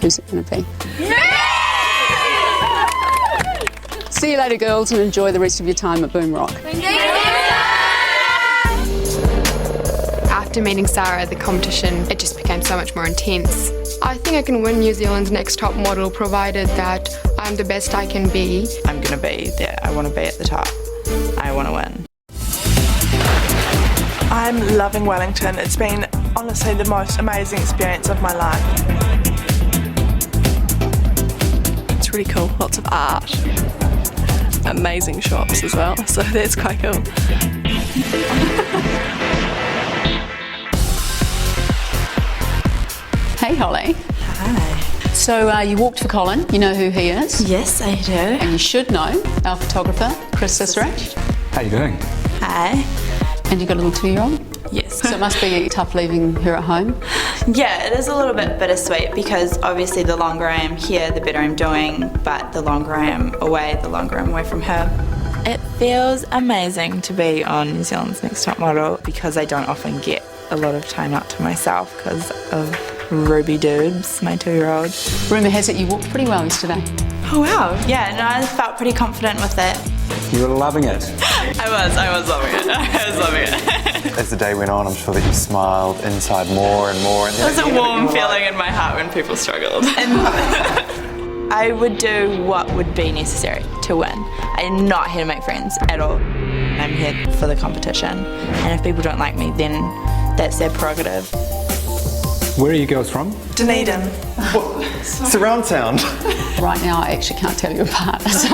Who's it going to be? See you later, girls, and enjoy the rest of your time at Boom Rock. After meeting Sarah at the competition, it just became so much more intense. I think I can win New Zealand's Next Top Model provided that I'm the best I can be. I'm going to be there. I want to be at the top. I want to win. I'm loving Wellington. It's been honestly the most amazing experience of my life. It's really cool. Lots of art. Amazing shops as well, so that's quite cool. Hey, Holly. Hi. So you walked for Colin. You know who he is. Yes, I do. And you should know our photographer, Chris Cicerach. How you doing? Hi. And you've got a little 2-year-old? Yes. So it must be tough leaving her at home. Yeah, it is a little bit bittersweet because obviously the longer I am here, the better I'm doing, but the longer I am away, the longer I'm away from her. It feels amazing to be on New Zealand's Next Top Model because I don't often get a lot of time out to myself because of Ruby Doobs, my 2-year-old. Rumour has it you walked pretty well yesterday. Oh wow. Yeah, no, I felt pretty confident with it. You were loving it. I was loving it. I was loving it. As the day went on, I'm sure that you smiled inside more and more. And There was a warm feeling in my heart when people struggled. And I would do what would be necessary to win. I'm not here to make friends at all. I'm here for the competition. And if people don't like me, then that's their prerogative. Where are you girls from? Dunedin. surround sound. Right now, I actually can't tell you apart. So,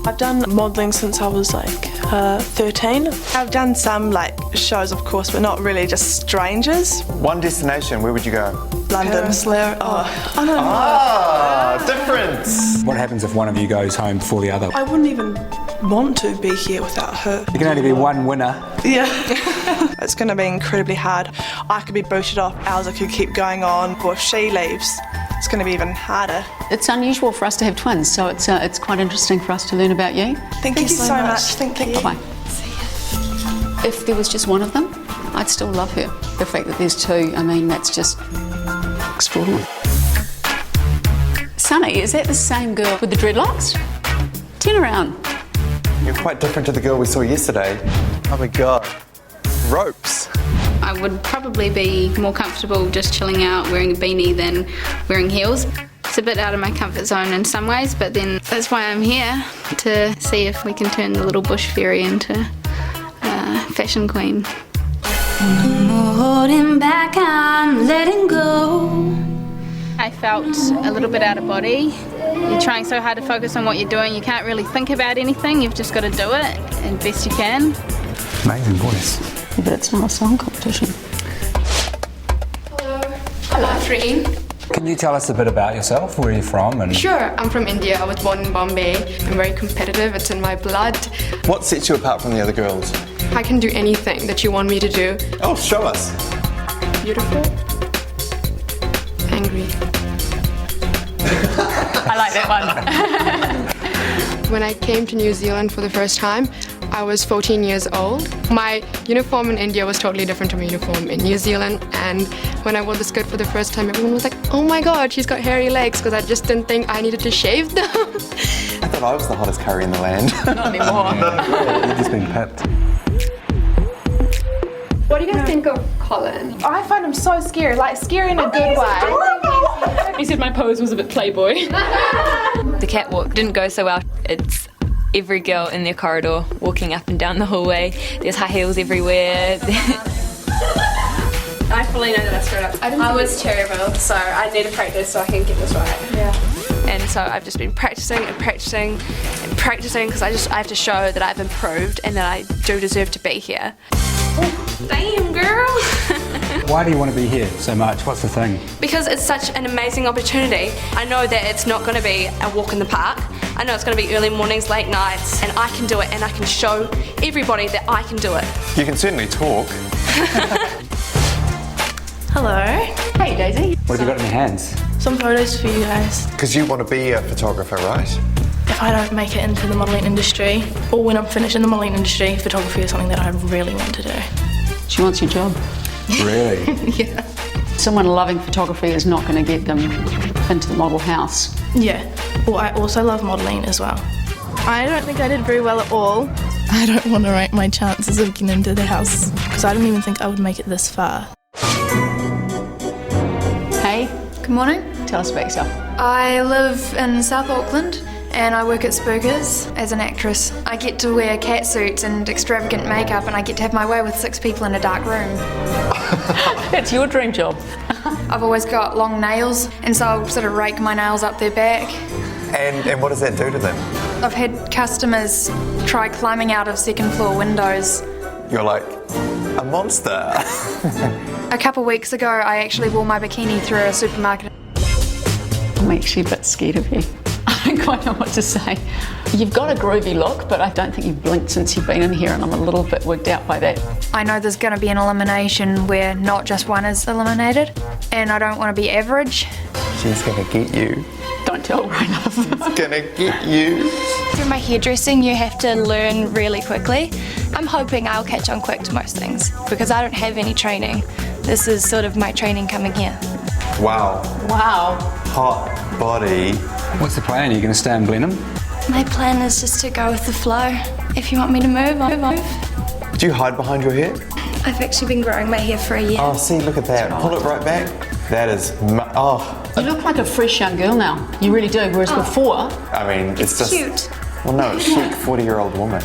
I've done modelling since I was like 13. I've done some like shows, of course, but not really, just strangers. One destination, where would you go? London. I don't know. Ah, difference. What happens if one of you goes home before the other? I wouldn't even want to be here without her. You can only be one winner. Yeah. It's going to be incredibly hard. I could be booted off, Elsa could keep going on, or if she leaves, it's going to be even harder. it's unusual for us to have twins, so it's quite interesting for us to learn about you. Thank you so much. Thank you. Bye. If there was just one of them, I'd still love her. The fact that there's two, I mean, that's just extraordinary. Sunny, is that the same girl with the dreadlocks? Turn around. You're quite different to the girl we saw yesterday. Oh my God. Ropes. I would probably be more comfortable just chilling out wearing a beanie than wearing heels. It's a bit out of my comfort zone in some ways, but then that's why I'm here, to see if we can turn the little bush fairy into a fashion queen. I'm holding back, I'm letting go. I felt a little bit out of body. You're trying so hard to focus on what you're doing, you can't really think about anything, you've just got to do it as best you can. Amazing voice. Yeah, but it's not a song competition. Hello, Treen. Can you tell us a bit about yourself? Where are you from? And Sure, I'm from India. I was born in Bombay. I'm very competitive, it's in my blood. What sets you apart from the other girls? I can do anything that you want me to do. Oh, show us. Beautiful. Angry. I like that one. When I came to New Zealand for the first time, I was 14 years old. My uniform in India was totally different to my uniform in New Zealand, and when I wore the skirt for the first time, everyone was like, oh my God, she's got hairy legs, because I just didn't think I needed to shave them. I thought I was the hottest curry in the land. Not anymore. you've just been pipped. What do you guys think of Colin? I find him so scary, like scary in a good way. He said my pose was a bit Playboy. The catwalk didn't go so well. It's every girl in their corridor walking up and down the hallway. There's high heels everywhere. I fully know that I screwed up. I was terrible, so I need to practice so I can get this right. Yeah. And so I've just been practicing and practicing and practicing because I have to show that I've improved and that I do deserve to be here. Damn, girl! Why do you want to be here so much? What's the thing? Because it's such an amazing opportunity. I know that it's not going to be a walk in the park. I know it's going to be early mornings, late nights, and I can do it, and I can show everybody that I can do it. You can certainly talk. Hello. Hey, Daisy. What have you got in your hands? Some photos for you guys. Because you want to be a photographer, right? If I don't make it into the modelling industry, or when I'm finished in the modelling industry, photography is something that I really want to do. She wants your job. Really? Yeah. Someone loving photography is not going to get them into the model house. Yeah. Well, I also love modelling as well. I don't think I did very well at all. I don't want to rate my chances of getting into the house because I don't even think I would make it this far. Hey, Good morning. tell us about yourself. I live in South Auckland and I work at Spookers as an actress. I get to wear cat suits and extravagant makeup and I get to have my way with 6 people in a dark room. It's your dream job. I've always got long nails and so I'll sort of rake my nails up their back. And what does that do to them? I've had customers try climbing out of second floor windows. You're like, a monster. A couple weeks ago I actually wore my bikini through a supermarket. I'm actually a bit scared of you. I don't quite know what to say. You've got a groovy look, but I don't think you've blinked since you've been in here, and I'm a little bit wigged out by that. I know there's going to be an elimination where not just one is eliminated, and I don't want to be average. She's gonna get you. Don't tell Raina. She's gonna get you. Through my hairdressing, you have to learn really quickly. I'm hoping I'll catch on quick to most things because I don't have any training. This is sort of my training coming here. Wow. Wow. Hot body. What's the plan? Are you going to stay in Blenheim? My plan is just to go with the flow. If you want me to move, I'll move. Do you hide behind your hair? I've actually been growing my hair for a year. Oh, see, look at that. Pull it right back. That is, You look like a fresh young girl now. You really do, whereas before... I mean, it's just... cute. Well, no, it's chic 40-year-old woman.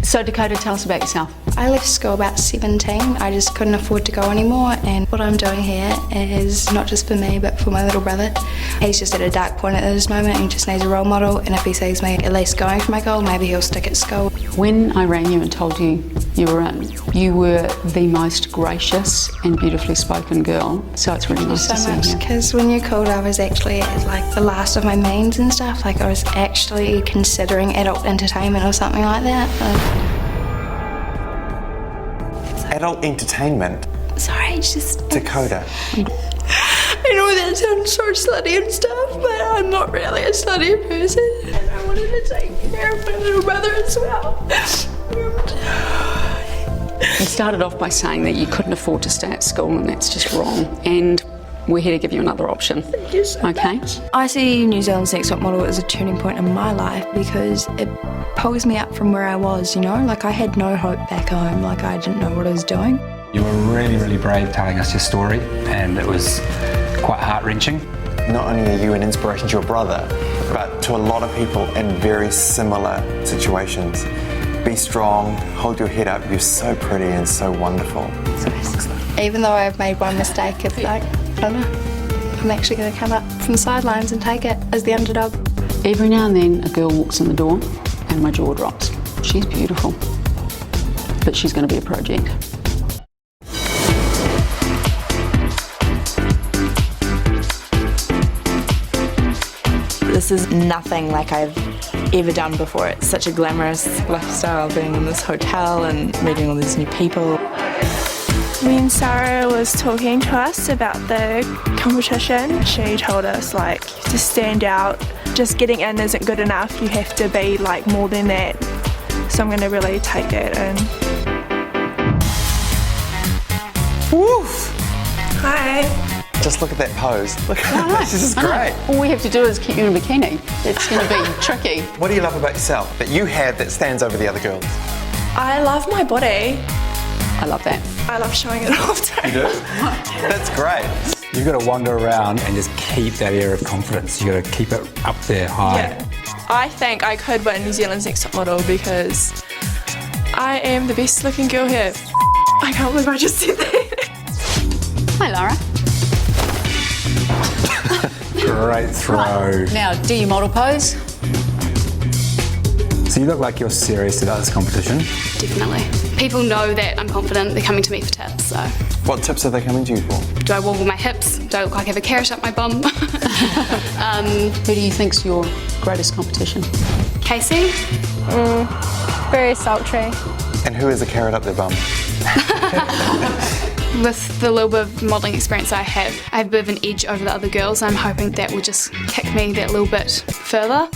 So Dakota, tell us about yourself. I left school about 17. I just couldn't afford to go anymore, and what I'm doing here is not just for me but for my little brother. He's just at a dark point at this moment and he just needs a role model, and if he sees me at least going for my goal, maybe he'll stick at school. When I rang you and told you you were in, you were the most gracious and beautifully spoken girl, so it's really nice to see So you. much, because when you called I was actually at like the last of my means and stuff, like I was actually considering adult entertainment or something like that. Adult entertainment. Sorry, just... Dakota. I know that sounds so slutty and stuff, but I'm not really a slutty person. And I wanted to take care of my little brother as well. You started off by saying that you couldn't afford to stay at school, and that's just wrong. And we're here to give you another option. Thank you so okay? much. I see New Zealand's Next Top Model as a turning point in my life because it pulls me up from where I was, you know? Like I had no hope back home, like I didn't know what I was doing. You were really, really brave telling us your story, and it was quite heart-wrenching. Not only are you an inspiration to your brother, but to a lot of people in very similar situations. Be strong, hold your head up, you're so pretty and so wonderful. Even though I've made one mistake, it's like, I don't know, I'm actually going to come up from the sidelines and take it as the underdog. Every now and then a girl walks in the door and my jaw drops. She's beautiful, but she's going to be a project. This is nothing like I've ever done before. It's such a glamorous lifestyle, being in this hotel and meeting all these new people. When Sarah was talking to us about the competition, she told us like to stand out. Just getting in isn't good enough, you have to be like more than that. So I'm going to really take that in. Woof! Hi. Just look at that pose. Look at that. This is great. All we have to do is keep you in a bikini. It's going to be tricky. What do you love about yourself that you have that stands over the other girls? I love my body. I love that. I love showing it off too. You do? That's great. You've got to wander around and just keep that air of confidence. You've got to keep it up there high. Yeah. I think I could win New Zealand's Next Top Model because I am the best looking girl here. I can't believe I just said that. Hi, Lara. Great throw. Now, do your model pose. So you look like you're serious about this competition. Definitely. People know that I'm confident. They're coming to me for tips, so. What tips are they coming to you for? Do I wobble my hips? Do I look like I have a carrot up my bum? Who do you think's your greatest competition? Casey? Very sultry. And who is a carrot up their bum? With the little bit of modelling experience I have a bit of an edge over the other girls. I'm hoping that will just kick me that little bit further.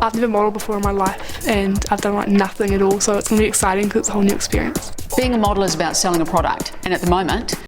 I've never modelled before in my life and I've done like nothing at all, so it's going to be exciting because it's a whole new experience. Being a model is about selling a product, and at the moment,